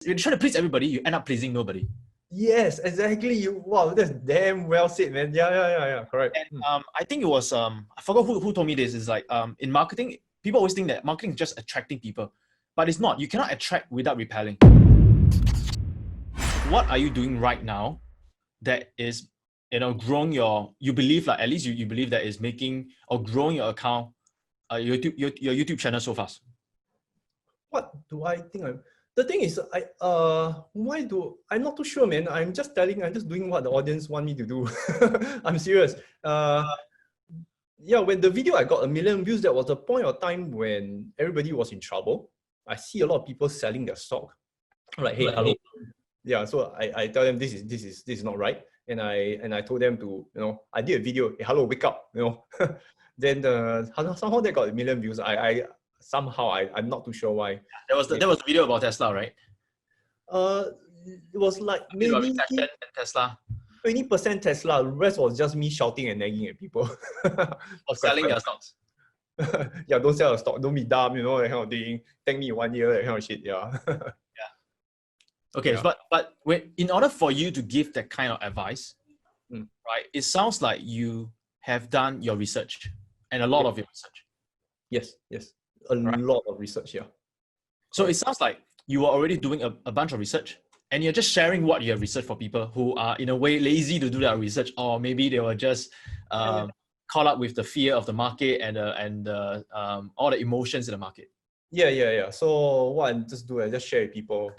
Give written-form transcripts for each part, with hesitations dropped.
You're trying to please everybody, you end up pleasing nobody. Yes, exactly. Wow, that's damn well said, man. Yeah. Correct. And I think it was I forgot who told me this. Is like in marketing, people always think that marketing is just attracting people, but it's not. You cannot attract without repelling. What are you doing right now that is growing you believe, like at least you believe that is making or growing your account, your YouTube channel so fast? What do I think? The thing is, I'm not too sure, man. I'm just doing what the audience want me to do. I'm serious. Yeah, when the video I got 1 million views, that was a point of time when everybody was in trouble. I see a lot of people selling their stock. I'm like, hey, hello. Yeah, so I tell them this is not right, and I told them to, I did a video. Hey, hello, wake up, Then somehow they got 1 million views. I'm not too sure why. There was the video about Tesla, right? It was like maybe Tesla. 20% Tesla. The rest was just me shouting and nagging at people. Or selling their stocks. Yeah, don't sell your stock. Don't be dumb, that kind of thing. Thank me 1 year, that kind of shit. Yeah. Okay, yeah. But in order for you to give that kind of advice, right? It sounds like you have done your research and a lot of your research. Yes. A lot of research, yeah. So it sounds like you were already doing a bunch of research, and you're just sharing what you have researched for people who are in a way lazy to do that research, or maybe they were just caught up with the fear of the market and all the emotions in the market. Yeah. So what I just do, I just share with people.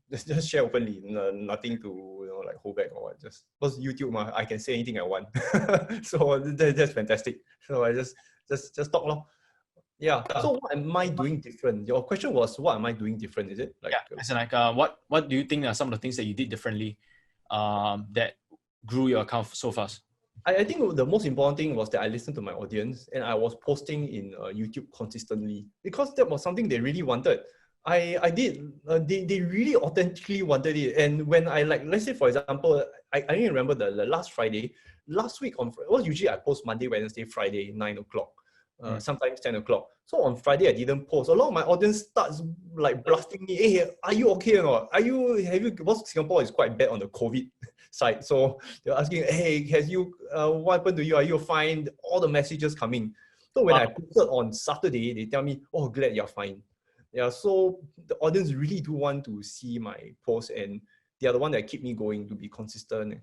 Just share openly, nothing to like hold back or what. Just because YouTube, I can say anything I want. So that's fantastic. So I just talk lor. Yeah. So what am I doing different? Your question was, what am I doing different? Is it? As in what do you think are some of the things that you did differently that grew your account so fast? I think the most important thing was that I listened to my audience and I was posting in YouTube consistently, because that was something they really wanted. I did. They really authentically wanted it. And when I let's say for example, I didn't remember the last Friday. Last week usually I post Monday, Wednesday, Friday, 9 o'clock. Sometimes 10 o'clock. So on Friday I didn't post. A lot of my audience starts like blasting me. Hey, are you okay or not? Because Singapore is quite bad on the COVID side. So they're asking, hey, what happened to you? Are you fine? All the messages coming. So when I posted on Saturday, they tell me, oh, glad you're fine. Yeah, so the audience really do want to see my posts, and they are the one that keep me going to be consistent.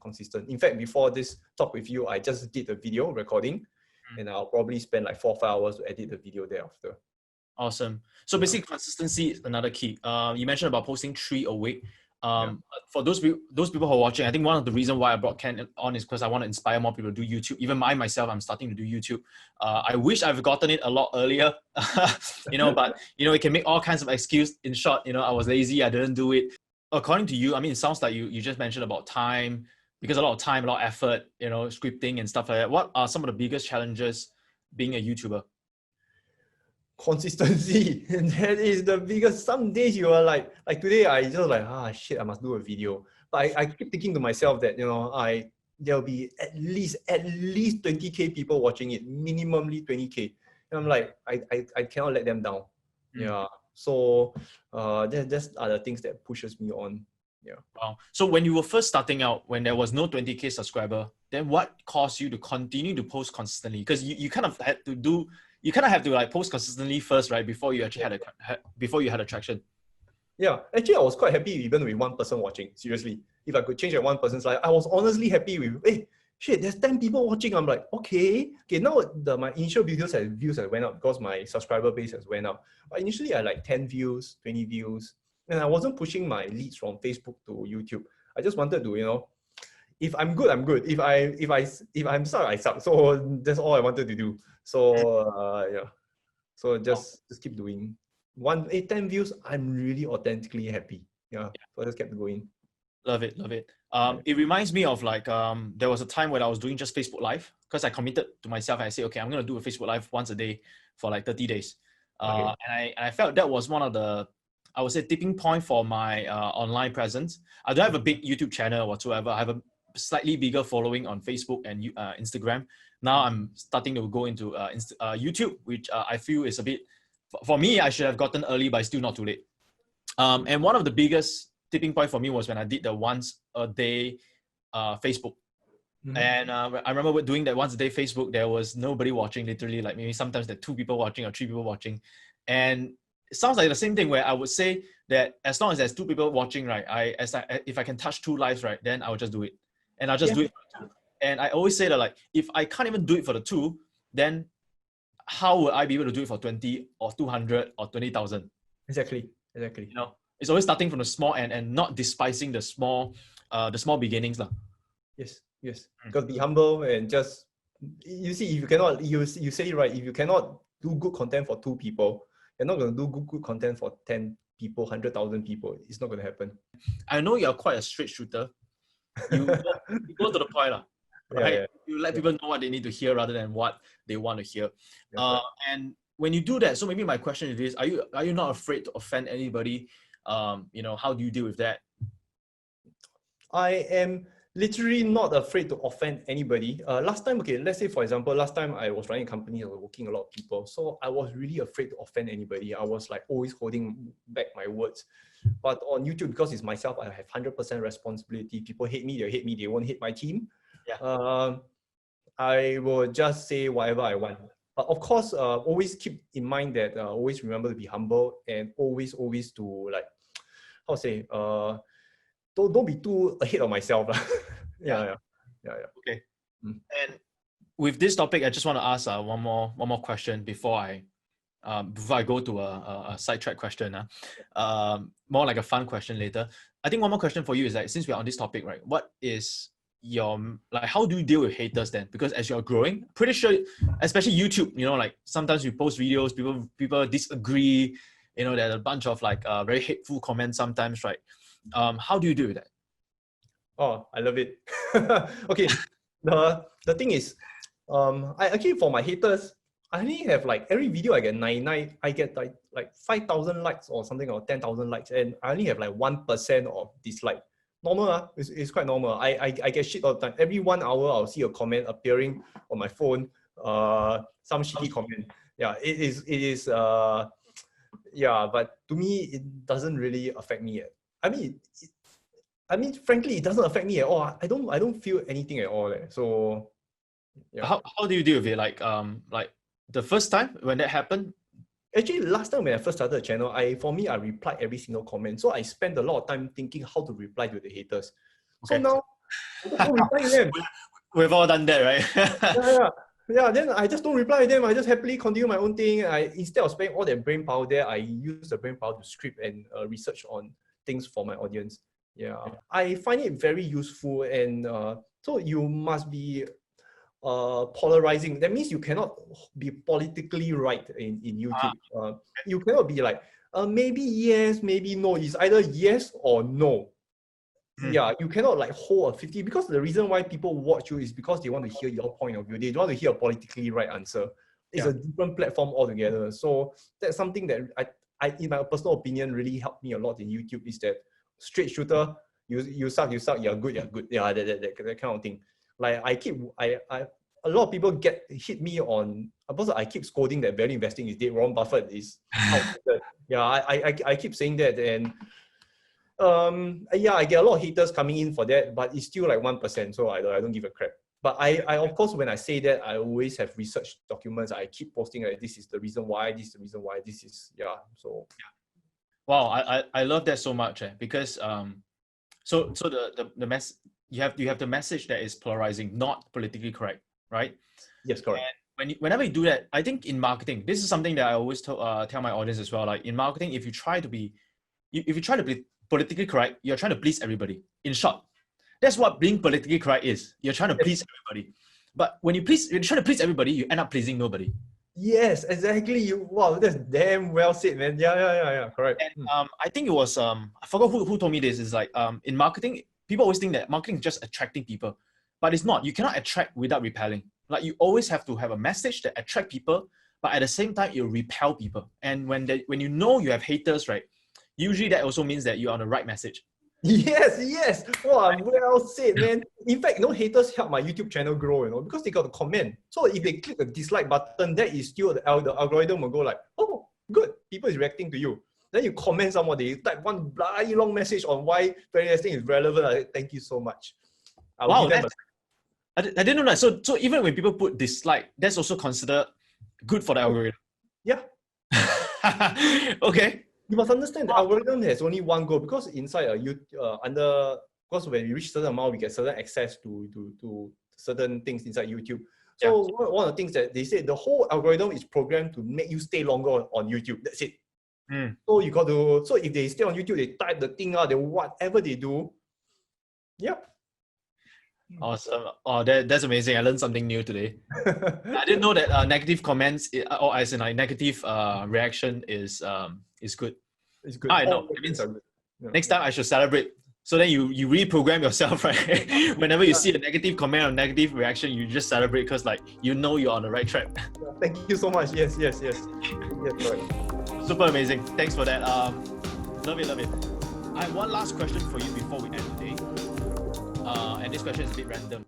In fact, before this talk with you, I just did a video recording, and I'll probably spend like 4 or 5 hours to edit the video thereafter. Awesome. So basically, consistency is another key. You mentioned about posting 3 a week. For those people who are watching, I think one of the reasons why I brought Ken on is because I want to inspire more people to do YouTube. Even myself, I'm starting to do YouTube. I wish I've gotten it a lot earlier, but it can make all kinds of excuses. In short, I was lazy, I didn't do it. According to you, I mean, it sounds like you just mentioned about time, because a lot of time, a lot of effort, scripting and stuff like that. What are some of the biggest challenges being a YouTuber? Consistency. And that is the biggest. Some days you are like today I just shit, I must do a video. But I keep thinking to myself that there'll be at least 20k people watching it, minimally 20k. And I'm like, I cannot let them down. Yeah. So that's are the things that pushes me on. Yeah. Wow. So when you were first starting out, when there was no 20k subscriber, then what caused you to continue to post consistently? Because you kind of had to like post consistently first, right? Before you actually had attraction. Yeah, actually I was quite happy even with 1 person watching. Seriously, if I could change that 1 person's life, I was honestly happy with. Hey, shit, there's 10 people watching. I'm like, okay. Now my initial views have went up because my subscriber base has went up. But initially I like 10 views, 20 views, and I wasn't pushing my leads from Facebook to YouTube. I just wanted to, if I'm good, I'm good. If I'm suck, I suck. So that's all I wanted to do. So yeah. So just keep doing. 10 views, I'm really authentically happy. Yeah. So I just kept going. Love it. It reminds me of there was a time when I was doing just Facebook Live, because I committed to myself. I said, okay, I'm going to do a Facebook Live once a day for like 30 days. And I felt that was one of the, I would say, tipping point for my online presence. I don't have a big YouTube channel whatsoever. I have a slightly bigger following on Facebook and Instagram. Now I'm starting to go into YouTube, which I feel is a bit, for me, I should have gotten early, but it's still not too late. And one of the biggest tipping point for me was when I did the once a day Facebook. Mhm. And I remember doing that once a day Facebook, there was nobody watching, literally, like maybe sometimes there are 2 people watching or 3 people watching. And it sounds like the same thing where I would say that as long as there's 2 people watching, right, if I can touch 2 lives, right, then I'll just do it. And I'll just do it for the 2. And I always say that, like, if I can't even do it for the 2, then how would I be able to do it for 20 or 200 or 20,000? Exactly. You know, it's always starting from the small end and not despising the small beginnings. Yes. Because be humble and just, you see, if you cannot, you say it right, if you cannot do good content for 2 people, you're not going to do good content for 10 people, 100,000 people. It's not going to happen. I know you're quite a straight shooter. You go to the point, right? Yeah. You let people know what they need to hear rather than what they want to hear. Right. And when you do that, so maybe my question is, are you not afraid to offend anybody? You know, how do you deal with that? I am literally not afraid to offend anybody. Last time, okay, let's say for example, last time I was running a company, I was working a lot of people. So I was really afraid to offend anybody. I was like always holding back my words. But on YouTube, because it's myself, I have 100% responsibility. People hate me, they hate me, they won't hate my team. Yeah. I will just say whatever I want. But of course, always keep in mind that always remember to be humble and always to like, how to say, don't be too ahead of myself. Yeah. Okay. And with this topic, I just want to ask one more question before I go to a sidetrack question. More like a fun question later. I think one more question for you is like, since we're on this topic, right? What is your, like, how do you deal with haters then? Because as you're growing, pretty sure, especially YouTube, you know, like sometimes you post videos, people disagree, you know, there's a bunch of like very hateful comments sometimes, right? How do you deal with that? Oh, I love it. Okay, the thing is, I actually, for my haters, I only have like every video I get 99, I get like 5,000 likes or something, or 10,000 likes, and I only have like 1% of dislike. Normal, it's quite normal. I get shit all the time. Every 1 hour, I'll see a comment appearing on my phone. Some shitty comment. Yeah, it is. Yeah, but to me, it doesn't really affect me yet. I mean, frankly, it doesn't affect me at all. I don't feel anything at all. So, yeah. How do you deal with it? Like the first time when that happened? Actually, last time when I first started the channel, I replied every single comment. So I spent a lot of time thinking how to reply to the haters. Okay. So now, I just don't reply to them. We've all done that, right? Yeah. Then I just don't reply to them. I just happily continue my own thing. Instead of spending all that brain power there, I use the brain power to script and research on things for my audience. Yeah, I find it very useful, and so you must be polarizing. That means you cannot be politically right in YouTube. You cannot be like maybe yes, maybe no. It's either yes or no. Yeah, you cannot like hold a 50, because the reason why people watch you is because they want to hear your point of view. They don't want to hear a politically right answer. It's a different platform altogether. So that's something that I in my personal opinion, really helped me a lot in YouTube, is that straight shooter, you suck, you're good. Yeah, that kind of thing. Like a lot of people hit me on, because I keep scolding that value investing is dead. Warren Buffett is outdated. Yeah, I keep saying that, and yeah, I get a lot of haters coming in for that, but it's still like 1%, so I don't give a crap. But I of course, when I say that, I always have research documents. I keep posting like, this is the reason why, this is the reason why, this is, yeah. So wow, I love that so much, because so the you have the message that is polarizing, not politically correct, right? Yes, correct. And whenever you do that, I think in marketing, this is something that I always tell my audience as well. Like in marketing, if you try to be politically correct, you're trying to please everybody. In short, that's what being politically correct is. You're trying to please everybody. But when you're trying to please everybody, you end up pleasing nobody. Yes, exactly. Wow, that's damn well said, man. Yeah, correct. And I think it was I forgot who told me this. Is like in marketing, people always think that marketing is just attracting people, but it's not. You cannot attract without repelling. Like you always have to have a message that attract people, but at the same time, it repel people. And when you know you have haters, right? Usually that also means that you're on the right message. Yes. Wow, well said, man. In fact, haters help my YouTube channel grow, because they got to comment. So if they click the dislike button, that is still the algorithm will go like, oh, good, people is reacting to you. Then you comment someone, they type one bloody long message on why penny testing is relevant. Thank you so much. Wow, I didn't know that. So even when people put dislike, that's also considered good for the algorithm. Yeah. Okay. You must understand the algorithm has only one goal, because inside because when we reach certain amount, we get certain access to certain things inside YouTube. So one of the things that they say, the whole algorithm is programmed to make you stay longer on YouTube. That's it. So you got to. So if they stay on YouTube, they type the thing out, they whatever they do. Yep. Awesome. Oh, that's amazing. I learned something new today. I didn't know that negative comments or as in like negative reaction is good. It's good. I know. It means next time I should celebrate. So then you reprogram yourself, right? Whenever you see a negative comment or negative reaction, you just celebrate because like you know you're on the right track. Thank you so much. Yes. Right. Super amazing. Thanks for that. Love it. I have one last question for you before we end today. And this question is a bit random.